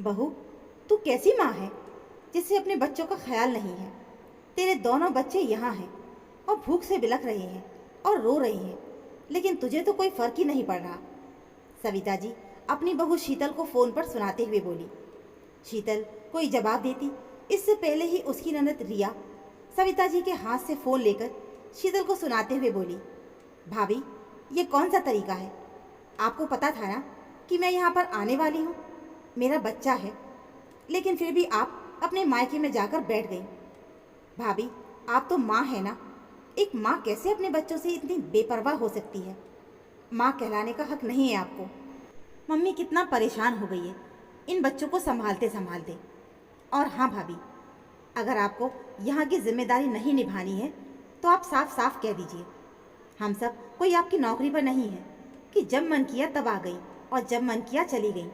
बहू, तू कैसी माँ है जिससे अपने बच्चों का ख्याल नहीं है। तेरे दोनों बच्चे यहाँ हैं और भूख से बिलख रहे हैं और रो रहे हैं, लेकिन तुझे तो कोई फर्क ही नहीं पड़ रहा। सविता जी अपनी बहू शीतल को फोन पर सुनाते हुए बोली। शीतल कोई जवाब देती इससे पहले ही उसकी ननद रिया सविता जी के हाथ से फोन लेकर शीतल को सुनाते हुए बोली, भाभी ये कौन सा तरीका है? आपको पता था ना कि मैं यहाँ पर आने वाली हूँ। मेरा बच्चा है, लेकिन फिर भी आप अपने मायके में जाकर बैठ गई। भाभी आप तो माँ है ना, एक माँ कैसे अपने बच्चों से इतनी बेपरवाह हो सकती है? माँ कहलाने का हक नहीं है आपको। मम्मी कितना परेशान हो गई है इन बच्चों को संभालते संभालते। और हाँ भाभी, अगर आपको यहाँ की जिम्मेदारी नहीं निभानी है तो आप साफ साफ कह दीजिए। हम सब कोई आपकी नौकरी पर नहीं है कि जब मन किया तब आ गई और जब मन किया चली गई।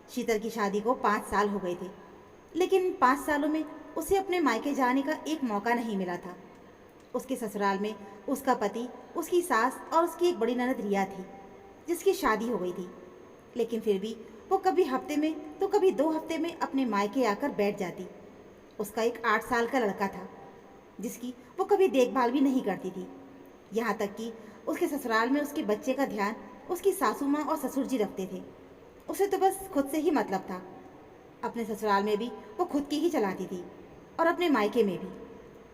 शीतल की शादी को 5 साल हो गए थे, लेकिन इन 5 सालों में उसे अपने मायके जाने का एक मौका नहीं मिला था। उसके ससुराल में उसका पति, उसकी सास और उसकी एक बड़ी ननद रिया थी, जिसकी शादी हो गई थी। लेकिन फिर भी वो कभी हफ्ते में तो कभी 2 हफ्ते में अपने मायके आकर बैठ जाती। उसका एक 8 साल का लड़का था, जिसकी वो कभी देखभाल भी नहीं करती थी। यहाँ तक कि उसके ससुराल में उसके बच्चे का ध्यान उसकी सासू माँ और ससुर जी रखते थे। उसे तो बस खुद से ही मतलब था। अपने ससुराल में भी वो खुद की ही चलाती थी और अपने मायके में भी।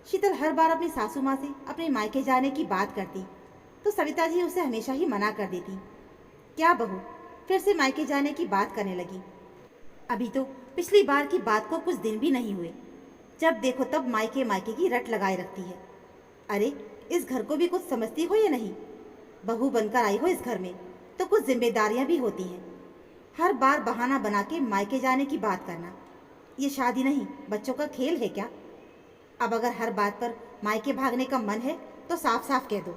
शीतल हर बार अपनी सासू माँ से अपने मायके जाने की बात करती तो सविता जी उसे हमेशा ही मना कर देती। क्या बहू, फिर से मायके जाने की बात करने लगी? अभी तो पिछली बार की बात को कुछ दिन भी नहीं हुए, जब देखो तब मायके मायके की रट लगाए रखती है। अरे इस घर को भी कुछ समझती हो या नहीं? बहू बनकर आई हो इस घर में तो कुछ जिम्मेदारियां भी होती हैं। हर बार बहाना बना के मायके जाने की बात करना, ये शादी नहीं बच्चों का खेल है क्या? अब अगर हर बात पर मायके भागने का मन है तो साफ साफ कह दो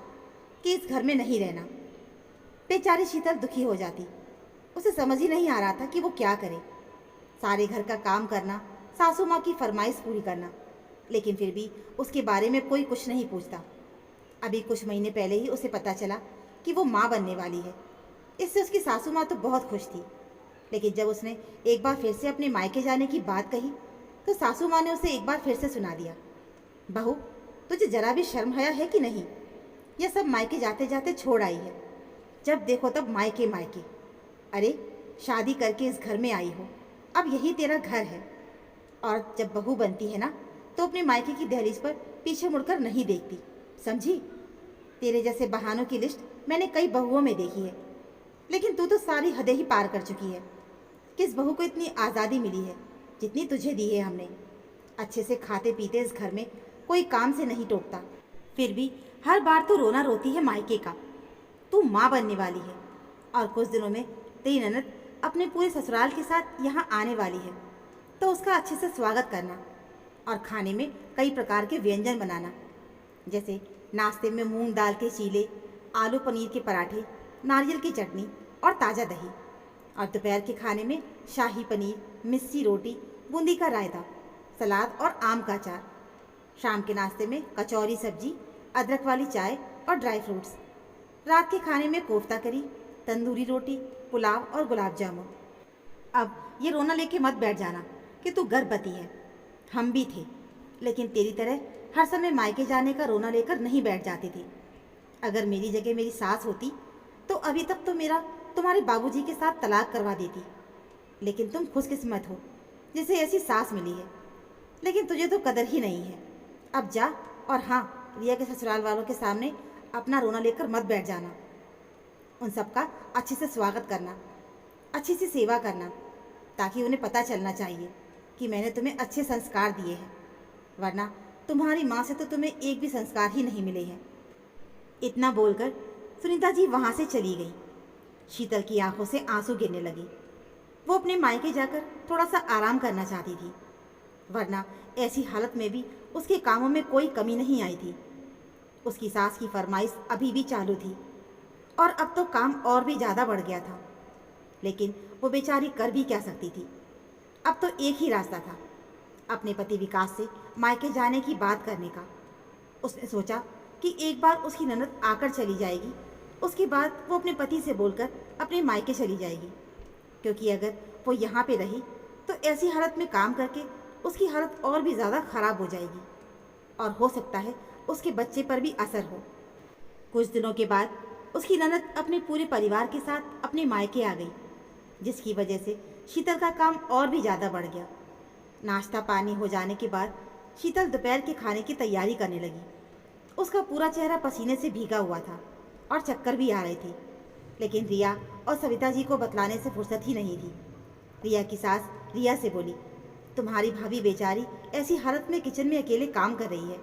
कि इस घर में नहीं रहना। बेचारी शीतल दुखी हो जाती। उसे समझ ही नहीं आ रहा था कि वो क्या करे। सारे घर का काम करना, सासू माँ की फरमाइश पूरी करना, लेकिन फिर भी उसके बारे में कोई कुछ नहीं पूछता। अभी कुछ महीने पहले ही उसे पता चला कि वो माँ बनने वाली है। इससे उसकी सासू माँ तो बहुत खुश थी, लेकिन जब उसने एक बार फिर से अपने मायके जाने की बात कही तो सासू माँ ने उसे एक बार फिर से सुना दिया। बहू, तुझे जरा भी शर्म हया है कि नहीं? यह सब मायके जाते जाते छोड़ आई है, जब देखो तब मायके मायके। अरे शादी करके इस घर में आई हो, अब यही तेरा घर है। और जब बहू बनती है ना तो अपने मायके की दहलीज पर पीछे मुड़कर नहीं देखती, समझी? तेरे जैसे बहानों की लिस्ट मैंने कई बहुओं में देखी है, लेकिन तू तो सारी हदें ही पार कर चुकी है। किस बहू को इतनी आज़ादी मिली है जितनी तुझे दी है हमने? अच्छे से खाते पीते इस घर में कोई काम से नहीं टोकता, फिर भी हर बार तो रोना रोती है मायके का। तू माँ बनने वाली है और कुछ दिनों में तेरी ननद अपने पूरे ससुराल के साथ यहाँ आने वाली है, तो उसका अच्छे से स्वागत करना और खाने में कई प्रकार के व्यंजन बनाना, जैसे नाश्ते में मूंग दाल के चीले, आलू पनीर के पराठे, नारियल की चटनी और ताज़ा दही, और दोपहर के खाने में शाही पनीर, मिस्सी रोटी, बूंदी का रायता, सलाद और आम का अचार। शाम के नाश्ते में कचौरी सब्जी, अदरक वाली चाय और ड्राई फ्रूट्स। रात के खाने में कोफ्ता करी, तंदूरी रोटी, पुलाव और गुलाब जामुन। अब ये रोना लेके मत बैठ जाना कि तू गर्भवती है। हम भी थे, लेकिन तेरी तरह हर समय मायके जाने का रोना लेकर नहीं बैठ जाते थे। अगर मेरी जगह मेरी सास होती तो अभी तक तो मेरा तुम्हारे बाबूजी के साथ तलाक करवा देती। लेकिन तुम खुशकिस्मत हो जिसे ऐसी सास मिली है, लेकिन तुझे तो कदर ही नहीं है। अब जा, और हाँ, रिया के ससुराल वालों के सामने अपना रोना लेकर मत बैठ जाना। उन सबका अच्छे से स्वागत करना, अच्छी सी सेवा करना, ताकि उन्हें पता चलना चाहिए कि मैंने तुम्हें अच्छे संस्कार दिए हैं, वरना तुम्हारी माँ से तो तुम्हें एक भी संस्कार ही नहीं मिले हैं। इतना बोलकर सुनीता जी वहाँ से चली गई। शीतल की आंखों से आंसू गिरने लगे। वो अपने मायके जाकर थोड़ा सा आराम करना चाहती थी, वरना ऐसी हालत में भी उसके कामों में कोई कमी नहीं आई थी। उसकी सास की फरमाइश अभी भी चालू थी और अब तो काम और भी ज़्यादा बढ़ गया था, लेकिन वो बेचारी कर भी क्या सकती थी। अब तो एक ही रास्ता था, अपने पति विकास से मायके जाने की बात करने का। उसने सोचा कि एक बार उसकी ननद आकर चली जाएगी, उसके बाद वो अपने पति से बोलकर अपने मायके चली जाएगी, क्योंकि अगर वो यहाँ पे रही तो ऐसी हालत में काम करके उसकी हालत और भी ज़्यादा खराब हो जाएगी और हो सकता है उसके बच्चे पर भी असर हो। कुछ दिनों के बाद उसकी ननद अपने पूरे परिवार के साथ अपने मायके आ गई, जिसकी वजह से शीतल का काम और भी ज़्यादा बढ़ गया। नाश्ता पानी हो जाने के बाद शीतल दोपहर के खाने की तैयारी करने लगी। उसका पूरा चेहरा पसीने से भीगा हुआ था और चक्कर भी आ रहे थे, लेकिन रिया और सविता जी को बतलाने से फुर्सत ही नहीं थी। रिया की सास रिया से बोली, तुम्हारी भाभी बेचारी ऐसी हालत में किचन में अकेले काम कर रही है,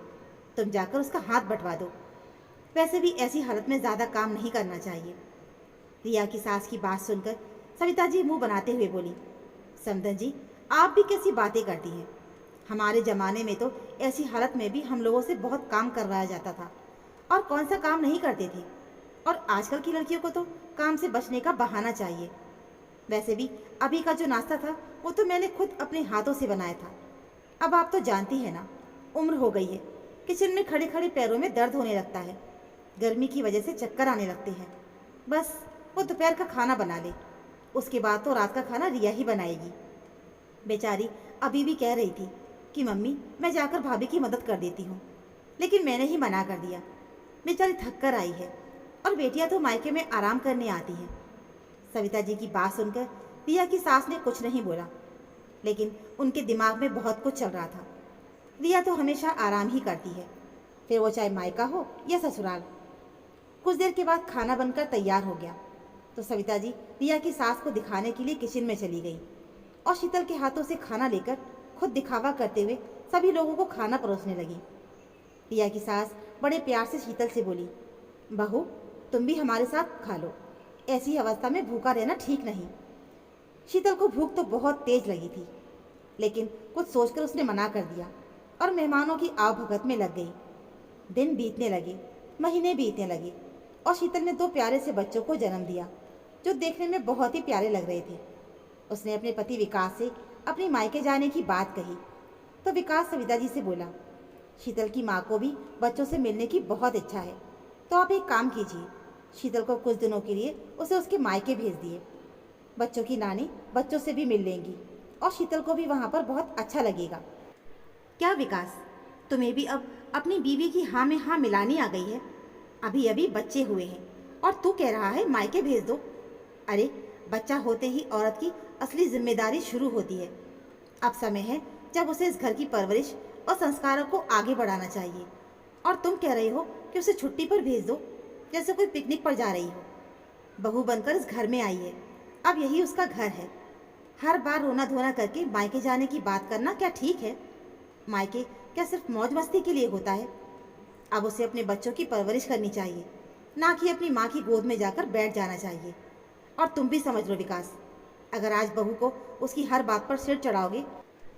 तुम जाकर उसका हाथ बंटवा दो। वैसे भी ऐसी हालत में ज़्यादा काम नहीं करना चाहिए। रिया की सास की बात सुनकर सविता जी मुंह बनाते हुए बोली, समधन जी आप भी कैसी बातें करती हैं। हमारे ज़माने में तो ऐसी हालत में भी हम लोगों से बहुत काम करवाया जाता था और कौन सा काम नहीं करते थे। और आजकल की लड़कियों को तो काम से बचने का बहाना चाहिए। वैसे भी अभी का जो नाश्ता था वो तो मैंने खुद अपने हाथों से बनाया था। अब आप तो जानती हैं ना, उम्र हो गई है, किचन में खड़े खड़े पैरों में दर्द होने लगता है, गर्मी की वजह से चक्कर आने लगते हैं। बस वो दोपहर का खाना बना ले, उसके बाद तो रात का खाना रिया ही बनाएगी। बेचारी अभी भी कह रही थी कि मम्मी मैं जाकर भाभी की मदद कर देती हूँ, लेकिन मैंने ही मना कर दिया। बेचारी थक कर आई है और बेटियाँ तो मायके में आराम करने आती हैं। सविता जी की बात सुनकर रिया की सास ने कुछ नहीं बोला, लेकिन उनके दिमाग में बहुत कुछ चल रहा था। रिया तो हमेशा आराम ही करती है, फिर वो चाहे मायका हो या ससुराल। कुछ देर के बाद खाना बनकर तैयार हो गया तो सविता जी रिया की सास को दिखाने के लिए किचन में चली गई और शीतल के हाथों से खाना लेकर खुद दिखावा करते हुए सभी लोगों को खाना परोसने लगी। रिया की सास बड़े प्यार से शीतल से बोली, बहू तुम भी हमारे साथ खा लो, ऐसी अवस्था में भूखा रहना ठीक नहीं। शीतल को भूख तो बहुत तेज लगी थी, लेकिन कुछ सोचकर उसने मना कर दिया और मेहमानों की आवभगत में लग गई। दिन बीतने लगे, महीने बीतने लगे और शीतल ने 2 प्यारे से बच्चों को जन्म दिया जो देखने में बहुत ही प्यारे लग रहे थे। उसने अपने पति विकास से अपनी मायके जाने की बात कही तो विकास सविता जी से बोला, शीतल की माँ को भी बच्चों से मिलने की बहुत इच्छा है, तो आप एक काम कीजिए, शीतल को कुछ दिनों के लिए उसे उसके मायके भेज दिए। बच्चों की नानी बच्चों से भी मिल लेंगी और शीतल को भी वहाँ पर बहुत अच्छा लगेगा। क्या विकास, तुम्हें भी अब अपनी बीवी की हाँ में हाँ मिलानी आ गई है? अभी अभी बच्चे हुए हैं और तू कह रहा है मायके भेज दो। अरे बच्चा होते ही औरत की असली जिम्मेदारी शुरू होती है। अब समय है जब उसे इस घर की परवरिश और संस्कारों को आगे बढ़ाना चाहिए, और तुम कह रही हो कि उसे छुट्टी पर भेज दो, जैसे कोई पिकनिक पर जा रही हो। बहू बनकर इस घर में आई है, अब यही उसका घर है। हर बार रोना धोना करके मायके जाने की बात करना क्या ठीक है? मायके क्या सिर्फ मौज मस्ती के लिए होता है? अब उसे अपने बच्चों की परवरिश करनी चाहिए, ना कि अपनी माँ की गोद में जाकर बैठ जाना चाहिए। और तुम भी समझ लो विकास, अगर आज बहू को उसकी हर बात पर सिर चढ़ाओगे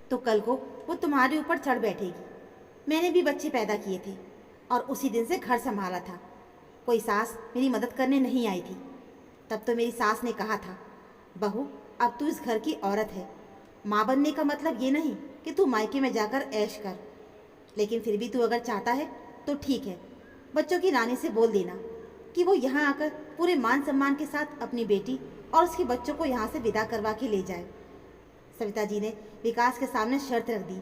तो कल को वो तुम्हारे ऊपर चढ़ बैठेगी। मैंने भी बच्चे पैदा किए थे और उसी दिन से घर संभाला था। कोई सास मेरी मदद करने नहीं आई थी। तब तो मेरी सास ने कहा था, बहू अब तू इस घर की औरत है, माँ बनने का मतलब ये नहीं कि तू मायके में जाकर ऐश कर। लेकिन फिर भी तू अगर चाहता है तो ठीक है, बच्चों की नानी से बोल देना कि वो यहाँ आकर पूरे मान सम्मान के साथ अपनी बेटी और उसके बच्चों को यहाँ से विदा करवा के ले जाए। सविता जी ने विकास के सामने शर्त रख दी,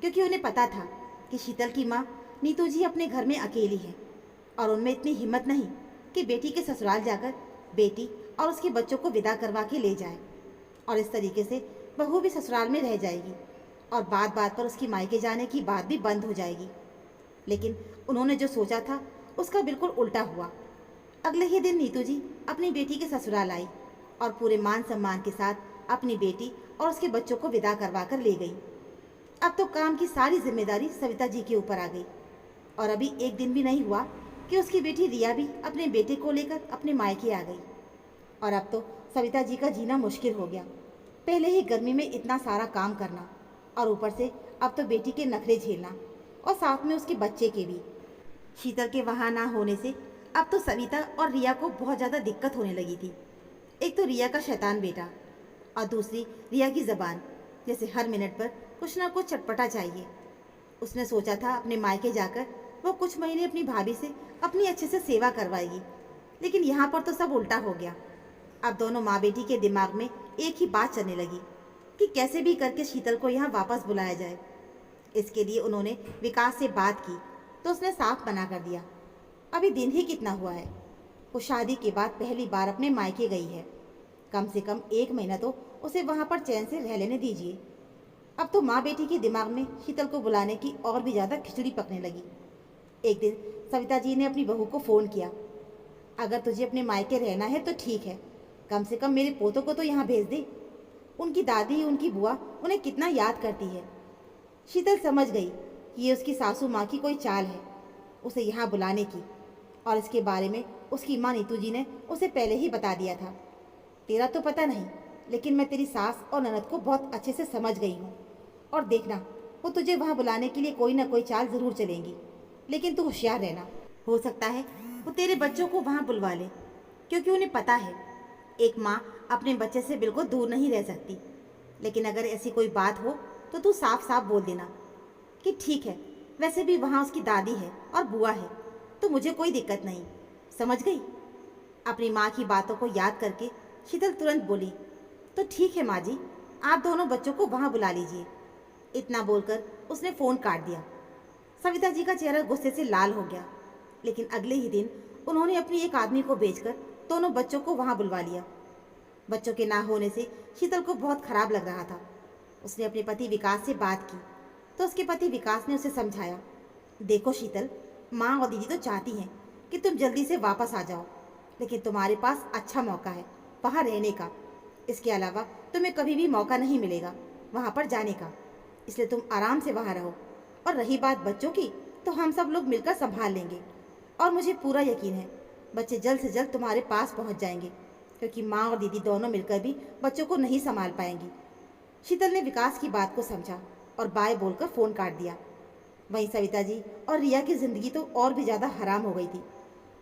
क्योंकि उन्हें पता था कि शीतल की माँ नीतू जी अपने घर में अकेली है और उनमें इतनी हिम्मत नहीं कि बेटी के ससुराल जाकर बेटी और उसके बच्चों को विदा करवा के ले जाए। और इस तरीके से बहू भी ससुराल में रह जाएगी और बात बात पर उसकी मायके जाने की बात भी बंद हो जाएगी। लेकिन उन्होंने जो सोचा था उसका बिल्कुल उल्टा हुआ। अगले ही दिन नीतू जी अपनी बेटी के ससुराल आई और पूरे मान सम्मान के साथ अपनी बेटी और उसके बच्चों को विदा करवा कर ले गई। अब तो काम की सारी जिम्मेदारी सविता जी के ऊपर आ गई और अभी एक दिन भी नहीं हुआ कि उसकी बेटी रिया भी अपने बेटे को लेकर अपने मायके आ गई। और अब तो सविता जी का जीना मुश्किल हो गया। पहले ही गर्मी में इतना सारा काम करना और ऊपर से अब तो बेटी के नखरे झेलना और साथ में उसके बच्चे के भी। शीतल के वहाँ ना होने से अब तो सविता और रिया को बहुत ज़्यादा दिक्कत होने लगी थी। एक तो रिया का शैतान बेटा और दूसरी रिया की ज़बान, जैसे हर मिनट पर कुछ ना कुछ चटपटा चाहिए। उसने सोचा था अपने मायके जाकर वो कुछ महीने अपनी भाभी से अपनी अच्छे से सेवा करवाएगी, लेकिन यहाँ पर तो सब उल्टा हो गया। अब दोनों माँ बेटी के दिमाग में एक ही बात चलने लगी कि कैसे भी करके शीतल को यहाँ वापस बुलाया जाए। इसके लिए उन्होंने विकास से बात की तो उसने साफ मना कर दिया। अभी दिन ही कितना हुआ है, वो शादी के बाद पहली बार अपने मायके गई है। कम से कम 1 महीना तो उसे वहाँ पर चैन से रह लेने दीजिए। अब तो माँ बेटी के दिमाग में शीतल को बुलाने की और भी ज़्यादा खिचड़ी पकने लगी। एक दिन सविता जी ने अपनी बहू को फ़ोन किया। अगर तुझे अपने मायके रहना है तो ठीक है, कम से कम मेरे पोतों को तो यहाँ भेज दे। उनकी दादी, उनकी बुआ उन्हें कितना याद करती है। शीतल समझ गई कि ये उसकी सासू माँ की कोई चाल है उसे यहाँ बुलाने की, और इसके बारे में उसकी माँ नीतू जी ने उसे पहले ही बता दिया था। तेरा तो पता नहीं, लेकिन मैं तेरी सास और ननद को बहुत अच्छे से समझ गई हूँ, और देखना वो तुझे वहाँ बुलाने के लिए कोई ना कोई चाल ज़रूर चलेंगी। लेकिन तू होशियार रहना, हो सकता है वो तेरे बच्चों को वहाँ बुलवा ले, क्योंकि उन्हें पता है एक माँ अपने बच्चे से बिल्कुल दूर नहीं रह सकती। लेकिन अगर ऐसी कोई बात हो तो तू साफ साफ बोल देना कि ठीक है, वैसे भी वहाँ उसकी दादी है और बुआ है, तो मुझे कोई दिक्कत नहीं। समझ गई? अपनी माँ की बातों को याद करके शीतल तुरंत बोली, तो ठीक है माँ जी, आप दोनों बच्चों को वहाँ बुला लीजिए। इतना बोलकर उसने फ़ोन काट दिया। सविता जी का चेहरा गुस्से से लाल हो गया, लेकिन अगले ही दिन उन्होंने अपनी एक आदमी को भेजकर दोनों बच्चों को वहाँ बुलवा लिया। बच्चों के ना होने से शीतल को बहुत खराब लग रहा था। उसने अपने पति विकास से बात की तो उसके पति विकास ने उसे समझाया, देखो शीतल, माँ और दीदी तो चाहती हैं कि तुम जल्दी से वापस आ जाओ, लेकिन तुम्हारे पास अच्छा मौका है वहाँ रहने का। इसके अलावा तुम्हें कभी भी मौका नहीं मिलेगा वहाँ पर जाने का, इसलिए तुम आराम से वहाँ रहो। और रही बात बच्चों की, तो हम सब लोग मिलकर संभाल लेंगे, और मुझे पूरा यकीन है बच्चे जल्द से जल्द तुम्हारे पास पहुँच जाएंगे, क्योंकि माँ और दीदी दोनों मिलकर भी बच्चों को नहीं संभाल पाएंगी। शीतल ने विकास की बात को समझा और बाय बोलकर फ़ोन काट दिया। वहीं सविता जी और रिया की ज़िंदगी तो और भी ज़्यादा हराम हो गई थी।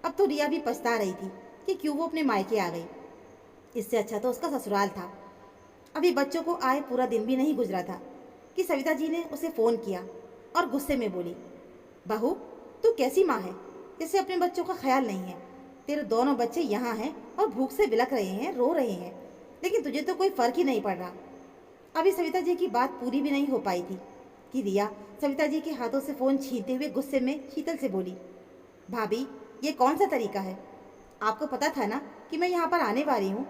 अब तो रिया भी पछता रही थी कि क्यों वो अपने मायके आ गई। इससे अच्छा तो उसका ससुराल था। अभी बच्चों को आए पूरा दिन भी नहीं गुजरा था कि सविता जी ने उसे फ़ोन किया और गुस्से में बोली, बहू, तू कैसी माँ है जिसे अपने बच्चों का ख्याल नहीं है। तेरे दोनों बच्चे यहाँ हैं और भूख से बिलख रहे हैं, रो रहे हैं, लेकिन तुझे तो कोई फ़र्क ही नहीं पड़ रहा। अभी सविता जी की बात पूरी भी नहीं हो पाई थी कि रिया सविता जी के हाथों से फ़ोन छीनते हुए गुस्से में शीतल से बोली, भाभी, ये कौन सा तरीका है? आपको पता था ना कि मैं यहाँ पर आने वाली हूँ,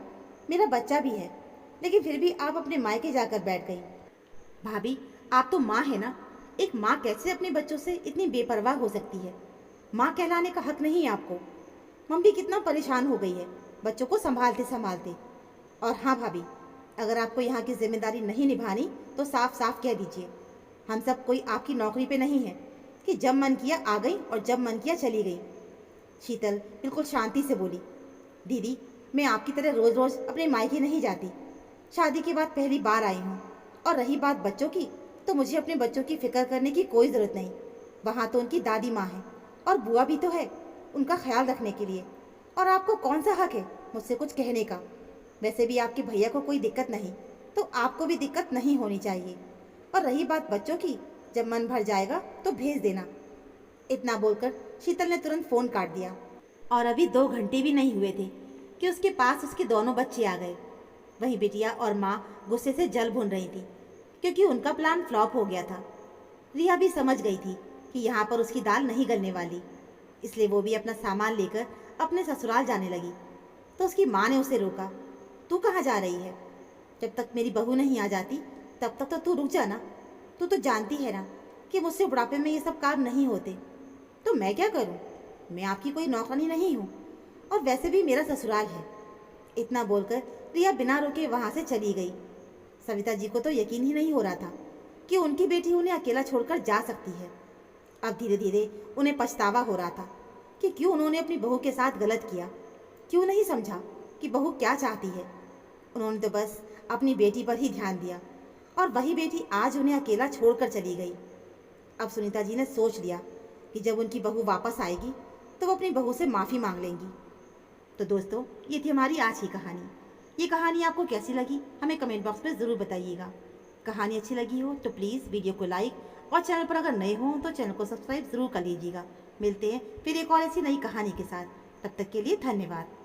मेरा बच्चा भी है, लेकिन फिर भी आप अपने मायके जाकर बैठ गई। भाभी, आप तो माँ है ना, एक माँ कैसे अपने बच्चों से इतनी बेपरवाह हो सकती है? माँ कहलाने का हक नहीं है आपको। मम्मी कितना परेशान हो गई है बच्चों को संभालते संभालते। और हाँ भाभी, अगर आपको यहाँ की जिम्मेदारी नहीं निभानी तो साफ साफ कह दीजिए। हम सब कोई आपकी नौकरी पे नहीं है कि जब मन किया आ गई और जब मन किया चली गई। शीतल बिल्कुल शांति से बोली, दीदी, मैं आपकी तरह रोज़ रोज़ अपने मायके नहीं जाती। शादी के बाद पहली बार आई हूँ। और रही बात बच्चों की, तो मुझे अपने बच्चों की फ़िक्र करने की कोई ज़रूरत नहीं। वहाँ तो उनकी दादी माँ है और बुआ भी तो है उनका ख्याल रखने के लिए। और आपको कौन सा हक है मुझसे कुछ कहने का? वैसे भी आपके भैया को कोई दिक्कत नहीं, तो आपको भी दिक्कत नहीं होनी चाहिए। और रही बात बच्चों की, जब मन भर जाएगा तो भेज देना। इतना बोलकर शीतल ने तुरंत फ़ोन काट दिया। और अभी 2 घंटे भी नहीं हुए थे कि उसके पास उसके दोनों बच्चे आ गए। वहीं बिटिया और माँ गुस्से से जल भून रही थी, क्योंकि उनका प्लान फ्लॉप हो गया था। रिया भी समझ गई थी कि यहाँ पर उसकी दाल नहीं गलने वाली, इसलिए वो भी अपना सामान लेकर अपने ससुराल जाने लगी। तो उसकी माँ ने उसे रोका, तू कहाँ जा रही है? जब तक मेरी बहू नहीं आ जाती तब तक तो तू रुक जाना। तू तो जानती है ना कि मुझसे बुढ़ापे में ये सब काम नहीं होते। तो मैं क्या करूं? मैं आपकी कोई नौकरानी नहीं हूं, और वैसे भी मेरा ससुराल है। इतना बोलकर रिया बिना रुके वहां से चली गई। सविता जी को तो यकीन ही नहीं हो रहा था कि उनकी बेटी उन्हें अकेला छोड़कर जा सकती है। अब धीरे धीरे उन्हें पछतावा हो रहा था कि क्यों उन्होंने अपनी बहू के साथ गलत किया। क्यों नहीं समझा कि बहू क्या चाहती है। उन्होंने तो बस अपनी बेटी पर ही ध्यान दिया, और वही बेटी आज उन्हें अकेला छोड़कर चली गई। अब सुनीता जी ने सोच लिया कि जब उनकी बहू वापस आएगी तो वो अपनी बहू से माफ़ी मांग लेंगी। तो दोस्तों, ये थी हमारी आज की कहानी। ये कहानी आपको कैसी लगी हमें कमेंट बॉक्स में ज़रूर बताइएगा। कहानी अच्छी लगी हो तो प्लीज़ वीडियो को लाइक, और चैनल पर अगर नए हों तो चैनल को सब्सक्राइब ज़रूर कर लीजिएगा। मिलते हैं फिर एक और ऐसी नई कहानी के साथ। तब तक के लिए धन्यवाद।